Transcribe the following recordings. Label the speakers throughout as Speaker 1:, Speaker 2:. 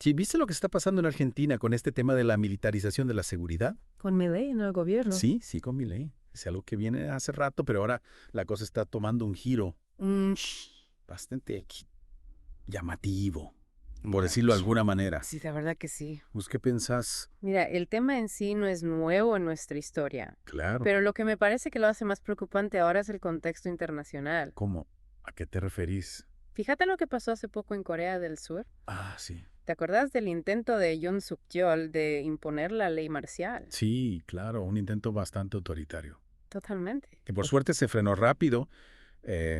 Speaker 1: Sí, ¿viste lo que está pasando en Argentina con este tema de la militarización de la seguridad?
Speaker 2: Con Milei en el gobierno.
Speaker 1: Sí, sí, con Milei. Es algo que viene hace rato, pero ahora la cosa está tomando un giro bastante llamativo, por decirlo de alguna manera.
Speaker 2: Sí, la verdad que sí.
Speaker 1: ¿Vos qué pensás?
Speaker 2: Mira, el tema en sí no es nuevo en nuestra historia,
Speaker 1: Claro.
Speaker 2: pero lo que me parece que lo hace más preocupante ahora es el contexto internacional.
Speaker 1: ¿Cómo? ¿A qué te referís?
Speaker 2: Fíjate lo que pasó hace poco en Corea del Sur.
Speaker 1: Ah, sí.
Speaker 2: ¿Te acordás del intento de Yoon Suk-yeol de imponer la ley marcial?
Speaker 1: Sí, claro, un intento bastante autoritario.
Speaker 2: Totalmente.
Speaker 1: Que por suerte se frenó rápido,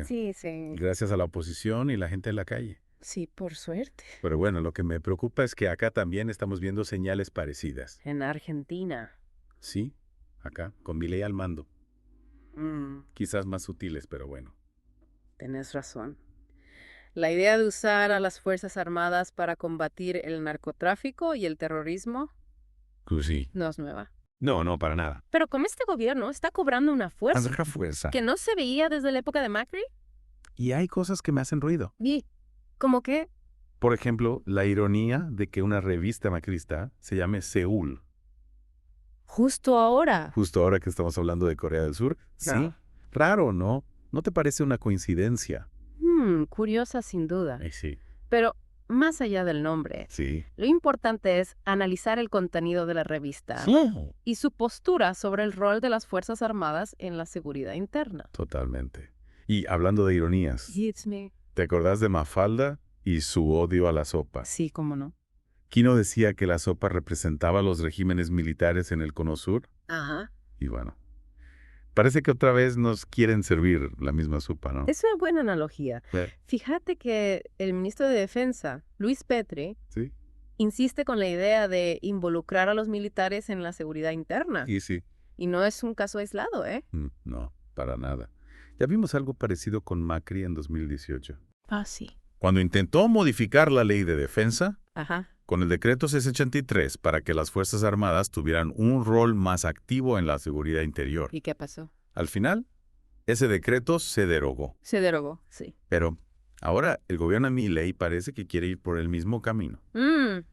Speaker 2: Sí, sí.
Speaker 1: gracias a la oposición y la gente en la calle.
Speaker 2: Sí, por suerte.
Speaker 1: Pero bueno, lo que me preocupa es que acá también estamos viendo señales parecidas.
Speaker 2: En Argentina.
Speaker 1: Sí, acá, con Milei al mando.
Speaker 2: Mm,
Speaker 1: Quizás más sutiles, pero bueno.
Speaker 2: tenés razón. La idea de usar a las Fuerzas Armadas para combatir el narcotráfico y el terrorismo
Speaker 1: Pues sí.
Speaker 2: no es nueva.
Speaker 1: No, no, para nada.
Speaker 2: Pero como este gobierno está cobrando una fuerza
Speaker 1: Fuerza.
Speaker 2: que no se veía desde la época de Macri,
Speaker 1: Y hay cosas que me hacen ruido.
Speaker 2: y como que
Speaker 1: Por ejemplo, la ironía de que una revista macrista se llame Seúl.
Speaker 2: justo ahora.
Speaker 1: Justo ahora que estamos hablando de Corea del Sur. Sí. Raro, ¿no? ¿No te parece una coincidencia?
Speaker 2: Curiosa sin duda.
Speaker 1: Sí.
Speaker 2: Pero más allá del nombre,
Speaker 1: Sí.
Speaker 2: lo importante es analizar el contenido de la revista y su postura sobre el rol de las Fuerzas Armadas en la seguridad interna.
Speaker 1: Totalmente. Y hablando de ironías,
Speaker 2: It's me.
Speaker 1: ¿te acordás de Mafalda y su odio a la sopa?
Speaker 2: Sí, cómo no.
Speaker 1: Quino decía que la sopa representaba los regímenes militares en el Cono Sur.
Speaker 2: Ajá.
Speaker 1: Y bueno, parece que otra vez nos quieren servir la misma sopa, ¿no?
Speaker 2: Es una buena analogía.
Speaker 1: Sí.
Speaker 2: Fíjate que el ministro de Defensa, Luis Petri,
Speaker 1: Sí.
Speaker 2: insiste con la idea de involucrar a los militares en la seguridad interna.
Speaker 1: Y sí.
Speaker 2: Y no es un caso aislado, ¿eh?
Speaker 1: No, para nada. Ya vimos algo parecido con Macri en 2018.
Speaker 2: Ah, sí.
Speaker 1: Cuando intentó modificar la ley de defensa,
Speaker 2: Ajá.
Speaker 1: con el decreto 683 para que las Fuerzas Armadas tuvieran un rol más activo en la seguridad interior.
Speaker 2: ¿Y qué pasó?
Speaker 1: Al final, ese decreto se derogó.
Speaker 2: Se derogó, sí.
Speaker 1: Pero ahora el gobierno de Milei parece que quiere ir por el mismo camino.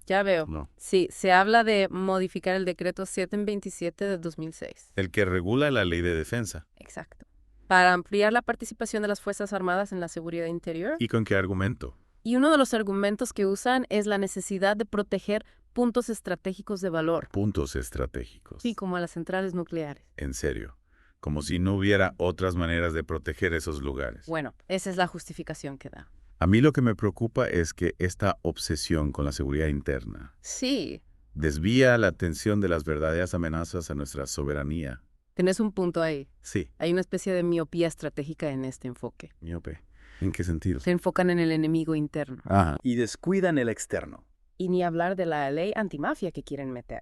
Speaker 2: Ya veo.
Speaker 1: No.
Speaker 2: Sí, se habla de modificar el decreto 727 de 2006.
Speaker 1: El que regula la ley de defensa.
Speaker 2: Exacto. Para ampliar la participación de las Fuerzas Armadas en la seguridad interior.
Speaker 1: ¿Y con qué argumento?
Speaker 2: Y uno de los argumentos que usan es la necesidad de proteger puntos estratégicos de valor.
Speaker 1: Puntos estratégicos.
Speaker 2: Sí, como a las centrales nucleares.
Speaker 1: En serio. Como si no hubiera otras maneras de proteger esos lugares.
Speaker 2: Bueno, esa es la justificación que da.
Speaker 1: A mí lo que me preocupa es que esta obsesión con la seguridad interna
Speaker 2: Sí,
Speaker 1: desvía la atención de las verdaderas amenazas a nuestra soberanía.
Speaker 2: tenés un punto ahí.
Speaker 1: Sí,
Speaker 2: Hay una especie de miopía estratégica en este enfoque.
Speaker 1: miope. ¿En qué sentido?
Speaker 2: Se enfocan en el enemigo interno.
Speaker 1: Ajá. Y descuidan el externo.
Speaker 2: Y ni hablar de la ley antimafia que quieren meter,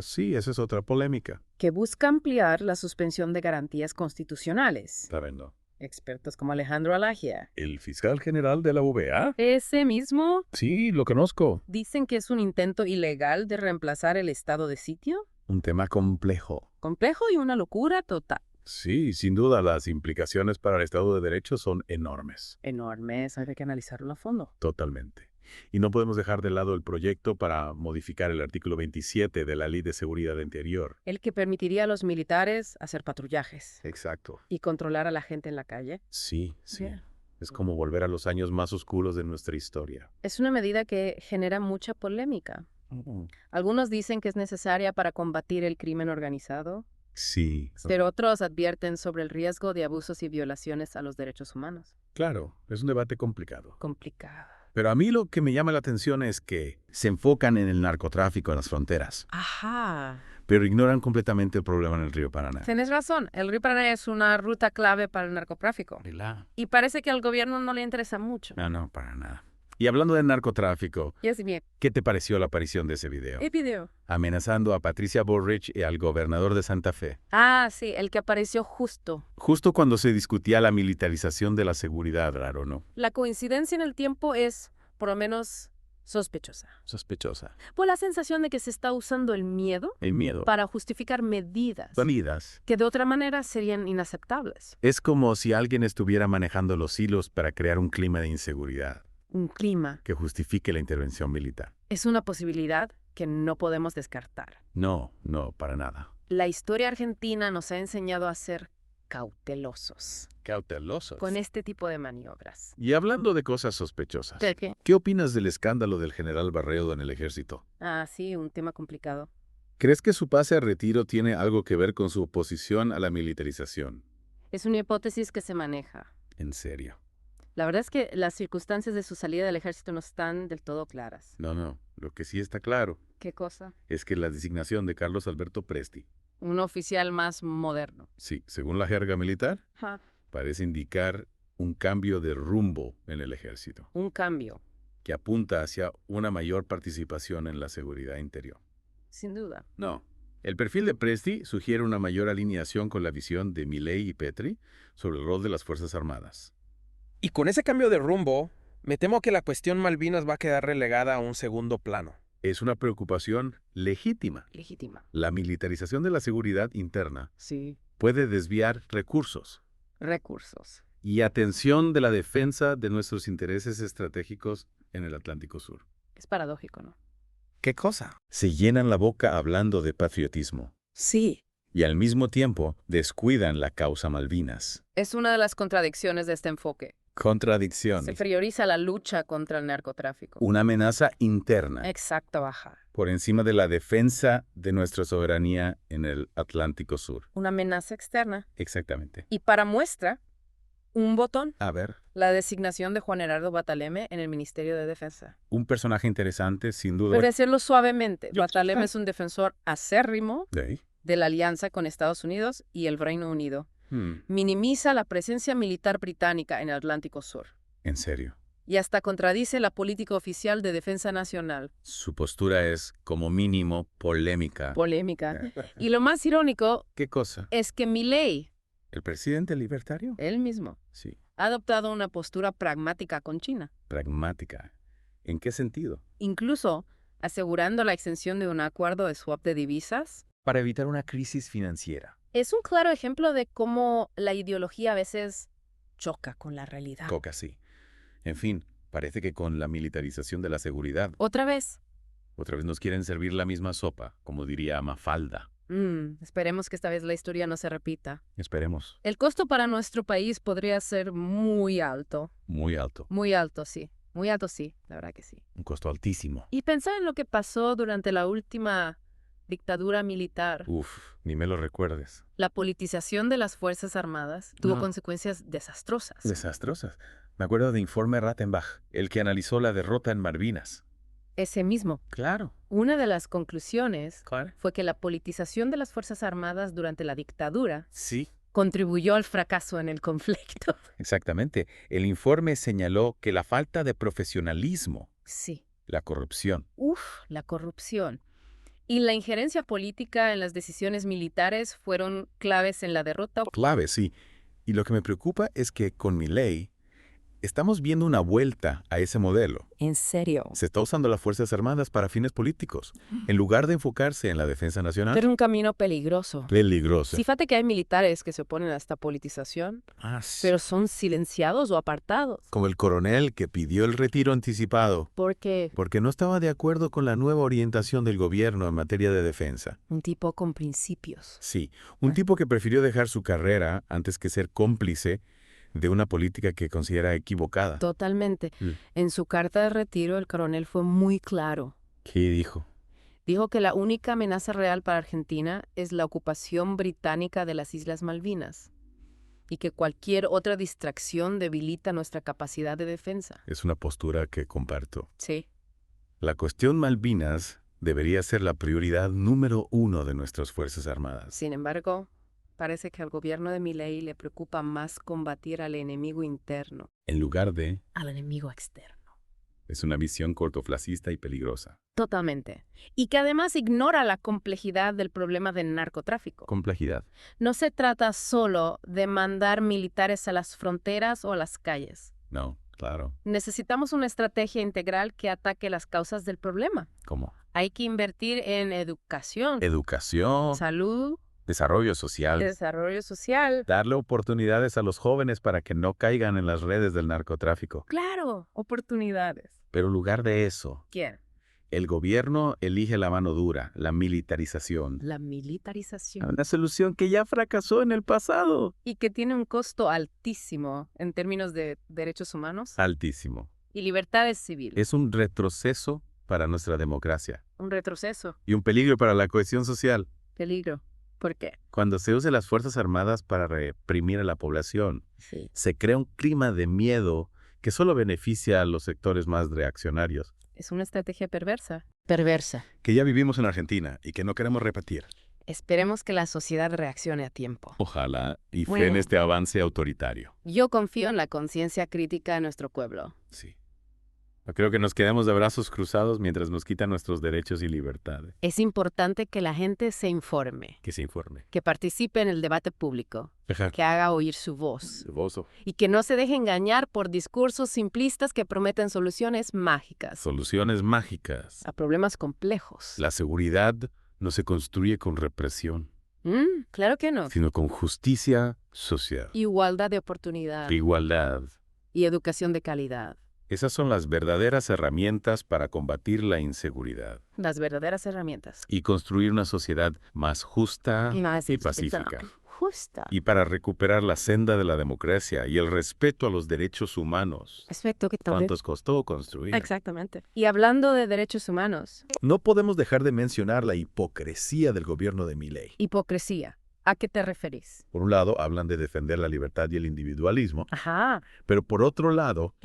Speaker 1: Sí, esa es otra polémica.
Speaker 2: que busca ampliar la suspensión de garantías constitucionales.
Speaker 1: Está viendo.
Speaker 2: Expertos como Alejandro Alagia.
Speaker 1: ¿El fiscal general de la UVA?
Speaker 2: Ese mismo
Speaker 1: Sí, lo conozco.
Speaker 2: dicen que es un intento ilegal de reemplazar el estado de sitio.
Speaker 1: Un tema complejo.
Speaker 2: Complejo y una locura total.
Speaker 1: Sí, sin duda las implicaciones para el Estado de Derecho son enormes.
Speaker 2: Enormes, hay que analizarlo a fondo.
Speaker 1: Totalmente. Y no podemos dejar de lado el proyecto para modificar el artículo 27 de la Ley de Seguridad Interior.
Speaker 2: El que permitiría a los militares hacer patrullajes
Speaker 1: Exacto.
Speaker 2: y controlar a la gente en la calle.
Speaker 1: Sí, sí.
Speaker 2: Bien.
Speaker 1: Es como volver a los años más oscuros de nuestra historia.
Speaker 2: Es una medida que genera mucha polémica. Algunos dicen que es necesaria para combatir el crimen organizado,
Speaker 1: Sí.
Speaker 2: pero otros advierten sobre el riesgo de abusos y violaciones a los derechos humanos.
Speaker 1: Claro, es un debate complicado.
Speaker 2: Complicado.
Speaker 1: Pero a mí lo que me llama la atención es que se enfocan en el narcotráfico en las fronteras,
Speaker 2: Ajá.
Speaker 1: pero ignoran completamente el problema en el río Paraná.
Speaker 2: Tienes razón, el río Paraná es una ruta clave para el narcotráfico. Y parece que al gobierno no le interesa mucho.
Speaker 1: No, para nada. Y hablando de narcotráfico,
Speaker 2: Y así bien.
Speaker 1: ¿qué te pareció la aparición de ese video?
Speaker 2: ¿El video?
Speaker 1: Amenazando a Patricia Bullrich y al gobernador de Santa Fe.
Speaker 2: Ah, sí, el que apareció justo.
Speaker 1: Justo cuando se discutía la militarización de la seguridad, raro, ¿no?
Speaker 2: La coincidencia en el tiempo es, por lo menos, sospechosa.
Speaker 1: Sospechosa.
Speaker 2: Por la sensación de que se está usando el miedo
Speaker 1: El miedo.
Speaker 2: para justificar medidas
Speaker 1: Medidas.
Speaker 2: que de otra manera serían inaceptables.
Speaker 1: Es como si alguien estuviera manejando los hilos para crear un clima de inseguridad.
Speaker 2: Un clima.
Speaker 1: que justifique la intervención militar.
Speaker 2: Es una posibilidad que no podemos descartar.
Speaker 1: No, para nada.
Speaker 2: La historia argentina nos ha enseñado a ser cautelosos
Speaker 1: Cautelosos.
Speaker 2: con este tipo de maniobras.
Speaker 1: Y hablando de cosas sospechosas,
Speaker 2: ¿De qué?
Speaker 1: ¿qué opinas del escándalo del general Barredo en el ejército?
Speaker 2: Ah, sí, un tema complicado.
Speaker 1: ¿Crees que su pase a retiro tiene algo que ver con su oposición a la militarización?
Speaker 2: Es una hipótesis que se maneja.
Speaker 1: En serio.
Speaker 2: La verdad es que las circunstancias de su salida del ejército no están del todo claras.
Speaker 1: No. Lo que sí está claro
Speaker 2: ¿Qué cosa?
Speaker 1: es que la designación de Carlos Alberto Presti,
Speaker 2: Un oficial más moderno.
Speaker 1: sí, según la jerga militar,
Speaker 2: Ajá.
Speaker 1: parece indicar un cambio de rumbo en el ejército,
Speaker 2: Un cambio,
Speaker 1: que apunta hacia una mayor participación en la seguridad interior.
Speaker 2: sin duda.
Speaker 1: No. El perfil de Presti sugiere una mayor alineación con la visión de Milei y Petri sobre el rol de las Fuerzas Armadas.
Speaker 3: Y con ese cambio de rumbo, me temo que la cuestión Malvinas va a quedar relegada a un segundo plano.
Speaker 1: Es una preocupación legítima.
Speaker 2: Legítima.
Speaker 1: La militarización de la seguridad interna
Speaker 2: Sí.
Speaker 1: puede desviar recursos
Speaker 2: Recursos.
Speaker 1: y atención de la defensa de nuestros intereses estratégicos en el Atlántico Sur.
Speaker 2: Es paradójico, ¿no?
Speaker 3: ¿Qué cosa?
Speaker 1: Se llenan la boca hablando de patriotismo
Speaker 2: Sí.
Speaker 1: y al mismo tiempo descuidan la causa Malvinas.
Speaker 2: Es una de las contradicciones de este enfoque.
Speaker 1: Contradicción.
Speaker 2: Se prioriza la lucha contra el narcotráfico.
Speaker 1: Una amenaza interna
Speaker 2: Exacto, baja.
Speaker 1: por encima de la defensa de nuestra soberanía en el Atlántico Sur.
Speaker 2: Una amenaza externa.
Speaker 1: Exactamente.
Speaker 2: Y para muestra, un botón.
Speaker 1: A ver,
Speaker 2: La designación de Juan Herardo Bataleme en el Ministerio de Defensa.
Speaker 1: un personaje interesante, sin duda.
Speaker 2: Por decirlo suavemente,
Speaker 1: Yo-
Speaker 2: Bataleme es un defensor acérrimo
Speaker 1: ¿De ahí?
Speaker 2: de la alianza con Estados Unidos y el Reino Unido. Minimiza la presencia militar británica en el Atlántico Sur
Speaker 1: En serio.
Speaker 2: y hasta contradice la política oficial de defensa nacional.
Speaker 1: Su postura es, como mínimo, polémica.
Speaker 2: Polémica. Y lo más irónico
Speaker 1: ¿Qué cosa?
Speaker 2: es que Milei,
Speaker 1: ¿El presidente libertario?
Speaker 2: él mismo,
Speaker 1: Sí.
Speaker 2: ha adoptado una postura pragmática con China,
Speaker 1: Pragmática. ¿En qué sentido?
Speaker 2: incluso asegurando la extensión de un acuerdo de swap de divisas.
Speaker 3: Para evitar una crisis financiera.
Speaker 2: Es un claro ejemplo de cómo la ideología a veces choca con la realidad.
Speaker 1: Coca, sí. En fin, parece que con la militarización de la seguridad,
Speaker 2: Otra vez.
Speaker 1: otra vez nos quieren servir la misma sopa, como diría Mafalda.
Speaker 2: Esperemos que esta vez la historia no se repita.
Speaker 1: Esperemos.
Speaker 2: El costo para nuestro país podría ser muy alto.
Speaker 1: Muy alto.
Speaker 2: Muy alto, sí. Muy alto, sí. La verdad que sí.
Speaker 1: Un costo altísimo.
Speaker 2: Y pensar en lo que pasó durante la última dictadura militar.
Speaker 1: Uf, ni me lo recuerdes.
Speaker 2: La politización de las Fuerzas Armadas tuvo
Speaker 1: No.
Speaker 2: consecuencias desastrosas.
Speaker 1: Desastrosas. Me acuerdo de Informe Rattenbach, el que analizó la derrota en Malvinas.
Speaker 2: Ese mismo.
Speaker 1: Claro.
Speaker 2: Una de las conclusiones
Speaker 1: Claro.
Speaker 2: fue que la politización de las Fuerzas Armadas durante la dictadura
Speaker 1: Sí.
Speaker 2: contribuyó al fracaso en el conflicto.
Speaker 1: Exactamente. El informe señaló que la falta de profesionalismo,
Speaker 2: Sí.
Speaker 1: la corrupción,
Speaker 2: La corrupción y la injerencia política en las decisiones militares fueron claves en la derrota.
Speaker 1: clave, sí. Y lo que me preocupa es que con Milei estamos viendo una vuelta a ese modelo.
Speaker 2: ¿En serio?
Speaker 1: Se está usando las Fuerzas Armadas para fines políticos, en lugar de enfocarse en la defensa nacional.
Speaker 2: Pero un camino peligroso.
Speaker 1: Peligroso.
Speaker 2: Fíjate que hay militares que se oponen a esta politización, pero son silenciados o apartados.
Speaker 1: Como el coronel que pidió el retiro anticipado
Speaker 2: Porque
Speaker 1: porque no estaba de acuerdo con la nueva orientación del gobierno en materia de defensa.
Speaker 2: un tipo con principios.
Speaker 1: Sí, un tipo que prefirió dejar su carrera antes que ser cómplice de una política que considera equivocada.
Speaker 2: Totalmente.
Speaker 1: Mm.
Speaker 2: En su carta de retiro, el coronel fue muy claro.
Speaker 1: ¿Qué dijo?
Speaker 2: Dijo que la única amenaza real para Argentina es la ocupación británica de las Islas Malvinas y que cualquier otra distracción debilita nuestra capacidad de defensa.
Speaker 1: Es una postura que comparto.
Speaker 2: Sí.
Speaker 1: La cuestión Malvinas debería ser la prioridad número 1 de nuestras Fuerzas Armadas.
Speaker 2: Sin embargo, parece que al gobierno de Milei le preocupa más combatir al enemigo interno,
Speaker 1: En lugar de,
Speaker 2: al enemigo externo.
Speaker 1: es una visión cortoplacista y peligrosa.
Speaker 2: Totalmente. Y que además ignora la complejidad del problema del narcotráfico.
Speaker 1: Complejidad.
Speaker 2: No se trata solo de mandar militares a las fronteras o a las calles.
Speaker 1: No, claro.
Speaker 2: Necesitamos una estrategia integral que ataque las causas del problema.
Speaker 1: ¿Cómo?
Speaker 2: Hay que invertir en educación,
Speaker 1: Educación.
Speaker 2: salud,
Speaker 1: Desarrollo social.
Speaker 2: Desarrollo social.
Speaker 1: Darle oportunidades a los jóvenes para que no caigan en las redes del narcotráfico.
Speaker 2: Claro, oportunidades.
Speaker 1: Pero en lugar de eso,
Speaker 2: ¿Quién?
Speaker 1: el gobierno elige la mano dura, la militarización.
Speaker 2: La militarización.
Speaker 1: Una solución que ya fracasó en el pasado.
Speaker 2: Y que tiene un costo altísimo en términos de derechos humanos
Speaker 1: Altísimo.
Speaker 2: y libertades civiles.
Speaker 1: Es un retroceso para nuestra democracia
Speaker 2: Un retroceso.
Speaker 1: y un peligro para la cohesión social.
Speaker 2: Peligro. ¿Por qué?
Speaker 1: Cuando se usen las Fuerzas Armadas para reprimir a la población,
Speaker 2: Sí.
Speaker 1: se crea un clima de miedo que solo beneficia a los sectores más reaccionarios.
Speaker 2: Es una estrategia perversa. Perversa.
Speaker 1: Que ya vivimos en Argentina y que no queremos repetir.
Speaker 2: Esperemos que la sociedad reaccione a tiempo.
Speaker 1: Ojalá y fe
Speaker 2: Bueno.
Speaker 1: en este avance autoritario.
Speaker 2: Yo confío en la conciencia crítica de nuestro pueblo.
Speaker 1: Sí. No creo que nos quedemos de brazos cruzados mientras nos quitan nuestros derechos y libertades.
Speaker 2: Es importante que la gente se informe,
Speaker 1: Que se informe.
Speaker 2: que participe en el debate público, que haga oír su voz y que no se deje engañar por discursos simplistas que prometen soluciones mágicas
Speaker 1: Soluciones mágicas.
Speaker 2: a problemas complejos.
Speaker 1: La seguridad no se construye con represión,
Speaker 2: Claro que no.
Speaker 1: sino con justicia social,
Speaker 2: Igualdad de oportunidad
Speaker 1: igualdad.
Speaker 2: y educación de calidad.
Speaker 1: Esas son las verdaderas herramientas para combatir la inseguridad
Speaker 2: Las verdaderas herramientas.
Speaker 1: y construir una sociedad más justa
Speaker 2: Más
Speaker 1: y pacífica.
Speaker 2: justa.
Speaker 1: Y para recuperar la senda de la democracia y el respeto a los derechos humanos.
Speaker 2: Aspecto que tal vez-
Speaker 1: ¿Cuántos costó construir?
Speaker 2: Exactamente. Y hablando de derechos humanos,
Speaker 4: No podemos dejar de mencionar la hipocresía del gobierno de Milei.
Speaker 2: hipocresía. ¿A qué te referís?
Speaker 4: Por un lado, hablan de defender la libertad y el individualismo,
Speaker 2: Ajá.
Speaker 4: pero por otro lado,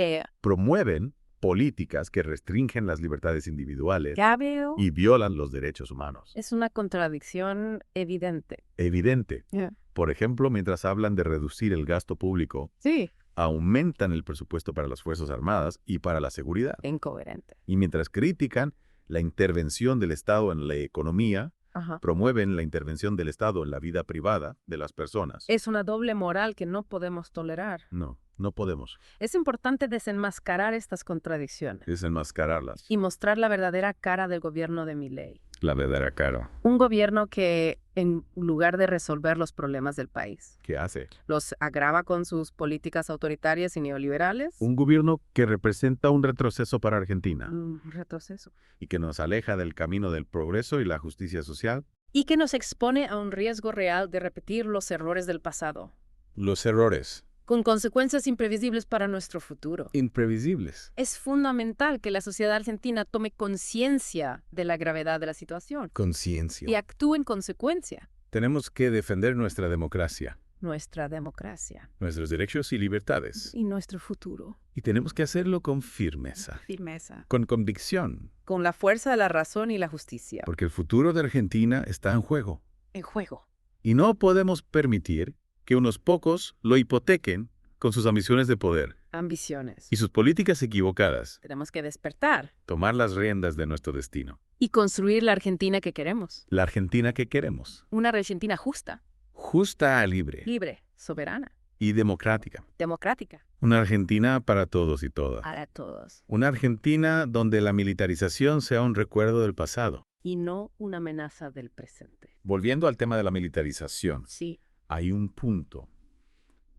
Speaker 4: promueven políticas que restringen las libertades individuales
Speaker 2: Ya veo.
Speaker 4: y violan los derechos humanos.
Speaker 2: Es una contradicción evidente.
Speaker 4: Evidente.
Speaker 2: Ya.
Speaker 4: Por ejemplo, mientras hablan de reducir el gasto público,
Speaker 2: Sí.
Speaker 4: aumentan el presupuesto para las Fuerzas Armadas y para la seguridad.
Speaker 2: Incoherente.
Speaker 4: Y mientras critican la intervención del Estado en la economía,
Speaker 2: Ajá.
Speaker 4: promueven la intervención del Estado en la vida privada de las personas.
Speaker 2: Es una doble moral que no podemos tolerar.
Speaker 4: No, no podemos
Speaker 2: Es importante desenmascarar estas contradicciones
Speaker 4: desenmascararlas.
Speaker 2: y mostrar la verdadera cara del gobierno de Milei.
Speaker 1: La verdadera cara.
Speaker 2: Un gobierno que, en lugar de resolver los problemas del país,
Speaker 4: ¿Qué hace?
Speaker 2: los agrava con sus políticas autoritarias y neoliberales.
Speaker 4: Un gobierno que representa un retroceso para Argentina
Speaker 2: Un retroceso.
Speaker 4: y que nos aleja del camino del progreso y la justicia social.
Speaker 2: Y que nos expone a un riesgo real de repetir los errores del pasado,
Speaker 1: Los errores.
Speaker 2: con consecuencias imprevisibles para nuestro futuro.
Speaker 1: Imprevisibles.
Speaker 2: Es fundamental que la sociedad argentina tome conciencia de la gravedad de la situación
Speaker 1: Conciencia.
Speaker 2: y actúe en consecuencia.
Speaker 1: Tenemos que defender nuestra democracia,
Speaker 2: Nuestra democracia
Speaker 1: nuestros derechos y libertades.
Speaker 2: y nuestro futuro.
Speaker 1: Y tenemos que hacerlo con firmeza,
Speaker 2: Firmeza.
Speaker 1: con convicción,
Speaker 2: Con la fuerza de la razón y la justicia.
Speaker 1: porque el futuro de Argentina está en juego.
Speaker 2: En juego.
Speaker 1: Y no podemos permitir que unos pocos lo hipotequen con sus ambiciones de poder
Speaker 2: Ambiciones.
Speaker 1: y sus políticas equivocadas,
Speaker 2: Tenemos que despertar
Speaker 1: tomar las riendas de nuestro destino.
Speaker 2: y construir la Argentina que queremos.
Speaker 1: La Argentina que queremos,
Speaker 2: Una Argentina justa,
Speaker 1: justa, libre
Speaker 2: libre, soberana,
Speaker 1: y democrática.
Speaker 2: democrática.
Speaker 1: Una Argentina para todos y todas.
Speaker 2: Para todos.
Speaker 1: Una Argentina donde la militarización sea un recuerdo del pasado.
Speaker 2: Y no una amenaza del presente.
Speaker 1: Volviendo al tema de la militarización,
Speaker 2: Sí.
Speaker 1: hay un punto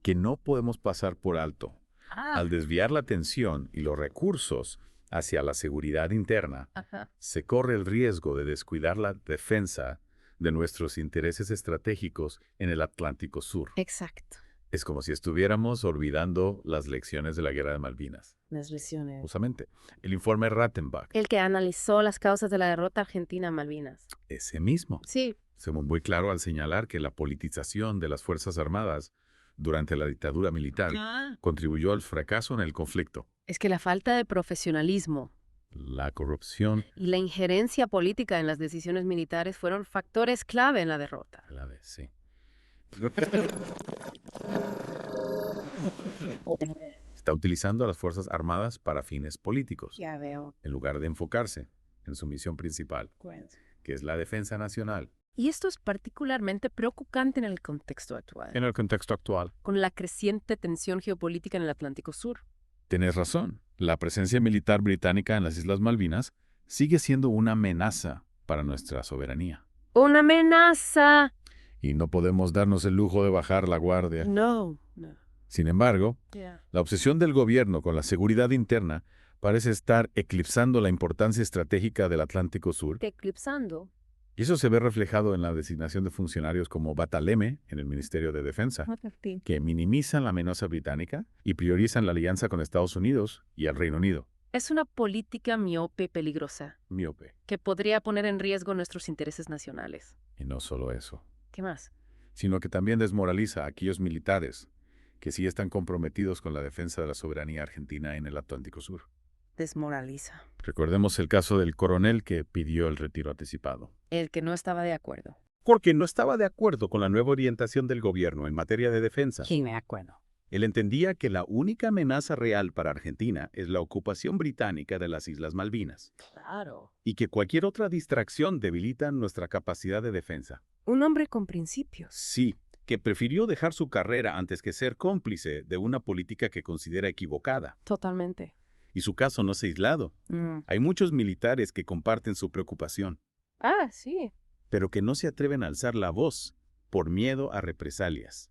Speaker 1: que no podemos pasar por alto. Al desviar la atención y los recursos hacia la seguridad interna,
Speaker 2: Ajá.
Speaker 1: se corre el riesgo de descuidar la defensa de nuestros intereses estratégicos en el Atlántico Sur.
Speaker 2: Exacto.
Speaker 1: Es como si estuviéramos olvidando las lecciones de la Guerra de Malvinas.
Speaker 2: Las lesiones.
Speaker 1: Justamente, el informe Rattenbach,
Speaker 2: El que analizó las causas de la derrota argentina en Malvinas.
Speaker 1: ese mismo,
Speaker 2: Sí.
Speaker 1: se fue muy claro al señalar que la politización de las Fuerzas Armadas durante la dictadura militar contribuyó al fracaso en el conflicto.
Speaker 2: Es que la falta de profesionalismo
Speaker 1: La corrupción,
Speaker 2: y la injerencia política en las decisiones militares fueron factores clave en la derrota.
Speaker 1: a la vez, sí. Está utilizando a las Fuerzas Armadas para fines políticos,
Speaker 2: Ya veo.
Speaker 1: en lugar de enfocarse en su misión principal, que es la defensa nacional.
Speaker 2: Y esto es particularmente preocupante en el contexto actual,
Speaker 1: En el contexto actual.
Speaker 2: con la creciente tensión geopolítica en el Atlántico Sur.
Speaker 1: Tienes razón. La presencia militar británica en las Islas Malvinas sigue siendo una amenaza para nuestra soberanía.
Speaker 2: ¡Una amenaza!
Speaker 4: y no podemos darnos el lujo de bajar la guardia.
Speaker 2: No.
Speaker 4: Sin embargo,
Speaker 2: Yeah.
Speaker 4: la obsesión del gobierno con la seguridad interna parece estar eclipsando la importancia estratégica del Atlántico Sur,
Speaker 2: Eclipsando.
Speaker 4: y eso se ve reflejado en la designación de funcionarios como Bataleme en el Ministerio de Defensa, que minimizan la amenaza británica y priorizan la alianza con Estados Unidos y el Reino Unido.
Speaker 2: Es una política miope y peligrosa
Speaker 4: Miope.
Speaker 2: que podría poner en riesgo nuestros intereses nacionales.
Speaker 4: Y no solo eso,
Speaker 2: ¿Qué más?
Speaker 4: sino que también desmoraliza a aquellos militares que sí están comprometidos con la defensa de la soberanía argentina en el Atlántico Sur.
Speaker 2: Desmoraliza.
Speaker 4: Recordemos el caso del coronel que pidió el retiro anticipado.
Speaker 2: El que no estaba de acuerdo.
Speaker 1: Porque no estaba de acuerdo con la nueva orientación del gobierno en materia de defensa.
Speaker 2: Sí, me acuerdo.
Speaker 1: Él entendía que la única amenaza real para Argentina es la ocupación británica de las Islas Malvinas,
Speaker 2: Claro.
Speaker 1: y que cualquier otra distracción debilita nuestra capacidad de defensa.
Speaker 2: Un hombre con principios.
Speaker 1: Sí, que prefirió dejar su carrera antes que ser cómplice de una política que considera equivocada.
Speaker 2: Totalmente.
Speaker 1: Y su caso no es aislado. Hay muchos militares que comparten su preocupación,
Speaker 2: Ah, sí.
Speaker 1: pero que no se atreven a alzar la voz por miedo a represalias.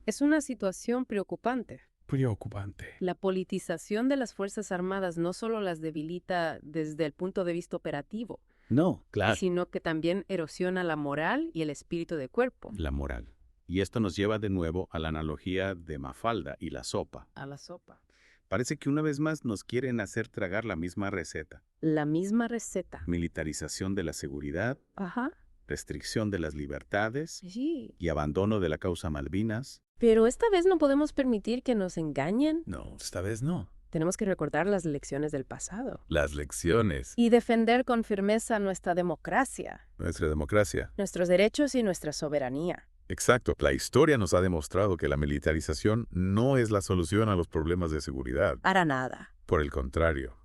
Speaker 2: Es una situación preocupante.
Speaker 1: Preocupante.
Speaker 2: La politización de las Fuerzas Armadas no solo las debilita desde el punto de vista operativo,
Speaker 1: No, claro.
Speaker 2: sino que también erosiona la moral y el espíritu de cuerpo.
Speaker 1: La moral. Y esto nos lleva de nuevo a la analogía de Mafalda y la sopa.
Speaker 2: A la sopa.
Speaker 1: Parece que una vez más nos quieren hacer tragar la misma receta.
Speaker 2: La misma receta.
Speaker 1: Militarización de la seguridad,
Speaker 2: Ajá.
Speaker 1: restricción de las libertades
Speaker 2: Sí.
Speaker 1: y abandono de la causa Malvinas.
Speaker 2: Pero esta vez no podemos permitir que nos engañen.
Speaker 4: No, esta vez no.
Speaker 2: Tenemos que recordar las lecciones del pasado.
Speaker 4: Las lecciones.
Speaker 2: Y defender con firmeza nuestra democracia,
Speaker 4: Nuestra democracia.
Speaker 2: nuestros derechos y nuestra soberanía.
Speaker 4: Exacto. La historia nos ha demostrado que la militarización no es la solución a los problemas de seguridad.
Speaker 2: Para nada.
Speaker 4: Por el contrario,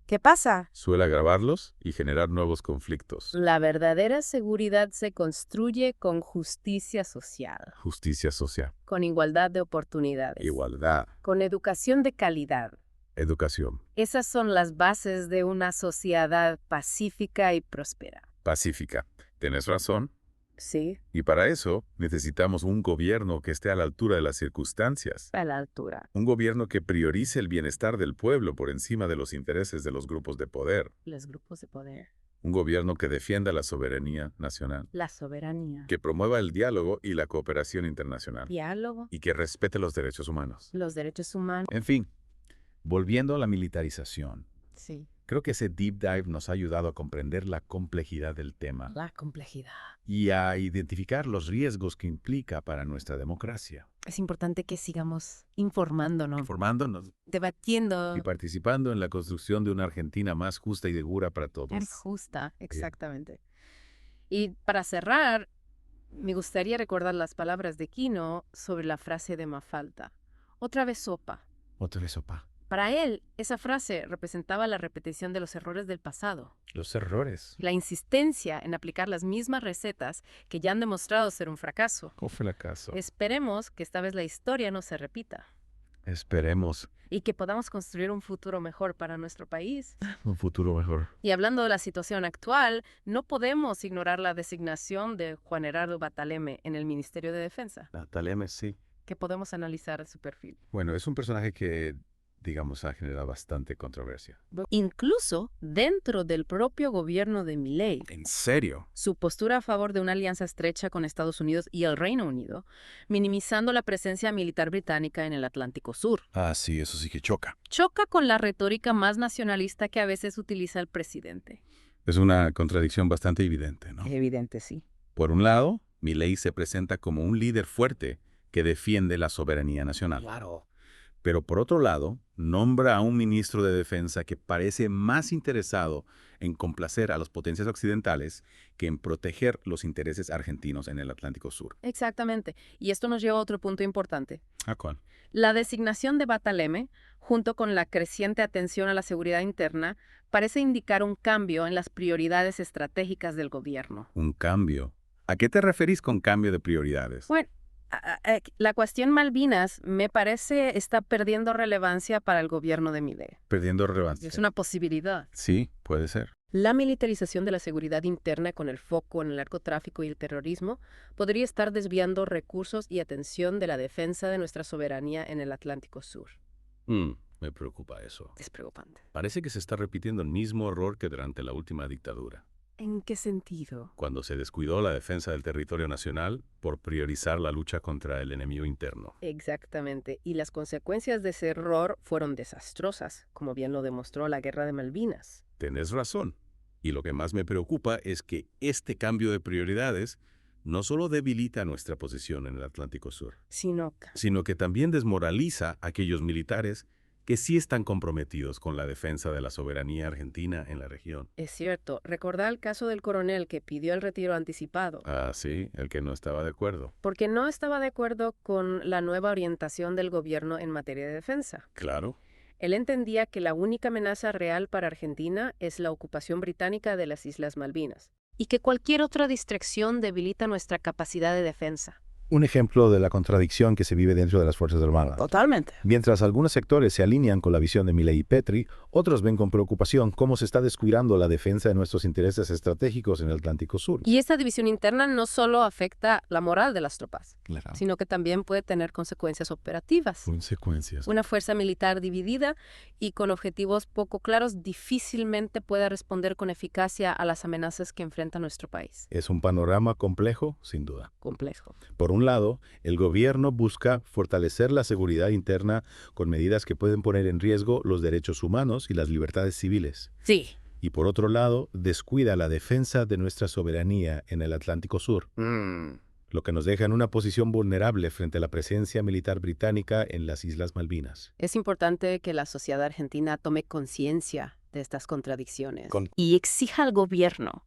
Speaker 2: ¿Qué pasa?
Speaker 4: suele agravarlos y generar nuevos conflictos.
Speaker 2: La verdadera seguridad se construye con justicia social,
Speaker 4: Justicia social,
Speaker 2: con igualdad de oportunidades,
Speaker 4: igualdad,
Speaker 2: con educación de calidad.
Speaker 4: educación,
Speaker 2: Esas son las bases de una sociedad pacífica y próspera.
Speaker 4: pacífica. Tienes razón.
Speaker 2: Sí,
Speaker 4: Y para eso necesitamos un gobierno que esté a la altura de las circunstancias.
Speaker 2: a la altura.
Speaker 4: Un gobierno que priorice el bienestar del pueblo por encima de los intereses de los grupos de poder.
Speaker 2: Los grupos de poder.
Speaker 4: Un gobierno que defienda la soberanía nacional.
Speaker 2: La soberanía.
Speaker 4: Que promueva el diálogo y la cooperación internacional.
Speaker 2: Diálogo.
Speaker 4: Y que respete los derechos humanos.
Speaker 2: Los derechos humanos.
Speaker 1: En fin, volviendo a la militarización,
Speaker 2: Sí.
Speaker 1: creo que ese deep dive nos ha ayudado a comprender la complejidad del tema
Speaker 2: La complejidad.
Speaker 1: y a identificar los riesgos que implica para nuestra democracia.
Speaker 2: Es importante que sigamos informándonos,
Speaker 1: Informándonos
Speaker 2: debatiendo.
Speaker 1: y participando en la construcción de una Argentina más justa y segura para todos.
Speaker 2: Es justa, exactamente. Y para cerrar, me gustaría recordar las palabras de Quino sobre la frase de Mafalda. Otra vez sopa.
Speaker 1: Otra vez, sopa.
Speaker 2: Para él, esa frase representaba la repetición de los errores del pasado,
Speaker 1: Los errores.
Speaker 2: la insistencia en aplicar las mismas recetas que ya han demostrado ser un fracaso.
Speaker 1: ¿Cómo fue el caso?
Speaker 2: Esperemos que esta vez la historia no se repita
Speaker 1: Esperemos
Speaker 2: y que podamos construir un futuro mejor para nuestro país.
Speaker 1: un futuro mejor.
Speaker 2: Y hablando de la situación actual, no podemos ignorar la designación de Juan Herardo Bataleme en el Ministerio de Defensa,
Speaker 1: Bataleme, sí.
Speaker 2: que podemos analizar su perfil.
Speaker 1: Bueno, es un personaje que, digamos, ha generado bastante controversia.
Speaker 2: Incluso dentro del propio gobierno de Milei,
Speaker 1: ¿En serio?
Speaker 2: su postura a favor de una alianza estrecha con Estados Unidos y el Reino Unido, minimizando la presencia militar británica en el Atlántico Sur.
Speaker 1: Ah, sí, eso sí que choca.
Speaker 2: Choca con la retórica más nacionalista que a veces utiliza el presidente.
Speaker 1: Es una contradicción bastante evidente, ¿no?
Speaker 2: Evidente, sí.
Speaker 1: Por un lado, Milei se presenta como un líder fuerte que defiende la soberanía nacional.
Speaker 2: Claro.
Speaker 1: Pero por otro lado, nombra a un ministro de Defensa que parece más interesado en complacer a las potencias occidentales que en proteger los intereses argentinos en el Atlántico Sur.
Speaker 2: Exactamente. Y esto nos lleva a otro punto importante.
Speaker 1: ¿A cuál?
Speaker 2: La designación de Bataleme, junto con la creciente atención a la seguridad interna, parece indicar un cambio en las prioridades estratégicas del gobierno.
Speaker 1: Un cambio. ¿A qué te referís con cambio de prioridades?
Speaker 2: Bueno, la cuestión Malvinas me parece está perdiendo relevancia para el gobierno de Milei.
Speaker 1: Perdiendo relevancia.
Speaker 2: Es una posibilidad.
Speaker 1: Sí, puede ser.
Speaker 2: La militarización de la seguridad interna con el foco en el narcotráfico y el terrorismo podría estar desviando recursos y atención de la defensa de nuestra soberanía en el Atlántico Sur.
Speaker 1: Me preocupa eso.
Speaker 2: Es preocupante.
Speaker 1: Parece que se está repitiendo el mismo error que durante la última dictadura,
Speaker 2: ¿En qué sentido?
Speaker 1: cuando se descuidó la defensa del territorio nacional por priorizar la lucha contra el enemigo interno.
Speaker 2: Exactamente. Y las consecuencias de ese error fueron desastrosas, como bien lo demostró la Guerra de Malvinas.
Speaker 1: Tenés razón. Y lo que más me preocupa es que este cambio de prioridades no solo debilita nuestra posición en el Atlántico Sur, sino que también desmoraliza a aquellos militares que sí están comprometidos con la defensa de la soberanía argentina en la región.
Speaker 2: Es cierto, recordar el caso del coronel que pidió el retiro anticipado,
Speaker 1: Ah, sí, el que no estaba de acuerdo.
Speaker 2: porque no estaba de acuerdo con la nueva orientación del gobierno en materia de defensa.
Speaker 1: Claro.
Speaker 2: Él entendía que la única amenaza real para Argentina es la ocupación británica de las Islas Malvinas, y que cualquier otra distracción debilita nuestra capacidad de defensa.
Speaker 5: Un ejemplo de la contradicción que se vive dentro de las Fuerzas Armadas.
Speaker 2: Totalmente.
Speaker 5: Mientras algunos sectores se alinean con la visión de Milei y Petri, otros ven con preocupación cómo se está descuidando la defensa de nuestros intereses estratégicos en el Atlántico Sur.
Speaker 2: Y esta división interna no solo afecta la moral de las tropas,
Speaker 5: Claro.
Speaker 2: sino que también puede tener consecuencias operativas.
Speaker 1: Consecuencias.
Speaker 2: Una fuerza militar dividida y con objetivos poco claros difícilmente puede responder con eficacia a las amenazas que enfrenta nuestro país.
Speaker 5: Es un panorama complejo, sin duda.
Speaker 2: Complejo.
Speaker 5: Por un lado, el gobierno busca fortalecer la seguridad interna con medidas que pueden poner en riesgo los derechos humanos y las libertades civiles.
Speaker 2: Sí.
Speaker 5: Y por otro lado, descuida la defensa de nuestra soberanía en el Atlántico Sur, lo que nos deja en una posición vulnerable frente a la presencia militar británica en las Islas Malvinas.
Speaker 2: Es importante que la sociedad argentina tome conciencia de estas contradicciones
Speaker 5: Con-
Speaker 2: y exija al gobierno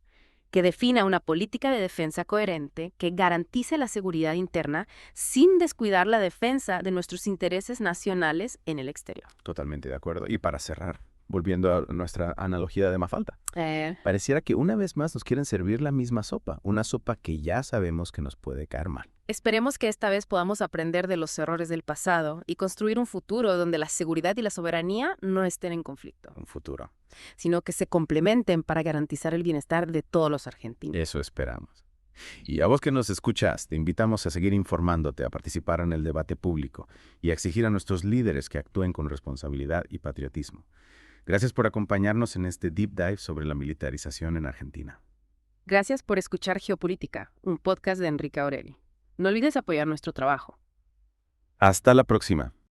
Speaker 2: que defina una política de defensa coherente que garantice la seguridad interna sin descuidar la defensa de nuestros intereses nacionales en el exterior.
Speaker 6: Totalmente de acuerdo. Y para cerrar, volviendo a nuestra analogía de Mafalda, pareciera que una vez más nos quieren servir la misma sopa, una sopa que ya sabemos que nos puede caer mal.
Speaker 2: Esperemos que esta vez podamos aprender de los errores del pasado y construir un futuro donde la seguridad y la soberanía no estén en conflicto,
Speaker 6: Un futuro.
Speaker 2: sino que se complementen para garantizar el bienestar de todos los argentinos.
Speaker 6: Eso esperamos. Y a vos que nos escuchas, te invitamos a seguir informándote, a participar en el debate público y a exigir a nuestros líderes que actúen con responsabilidad y patriotismo. Gracias por acompañarnos en este deep dive sobre la militarización en Argentina.
Speaker 2: Gracias por escuchar Geopolítica, un podcast de Enrique Aureli. No olvides apoyar nuestro trabajo.
Speaker 6: Hasta la próxima.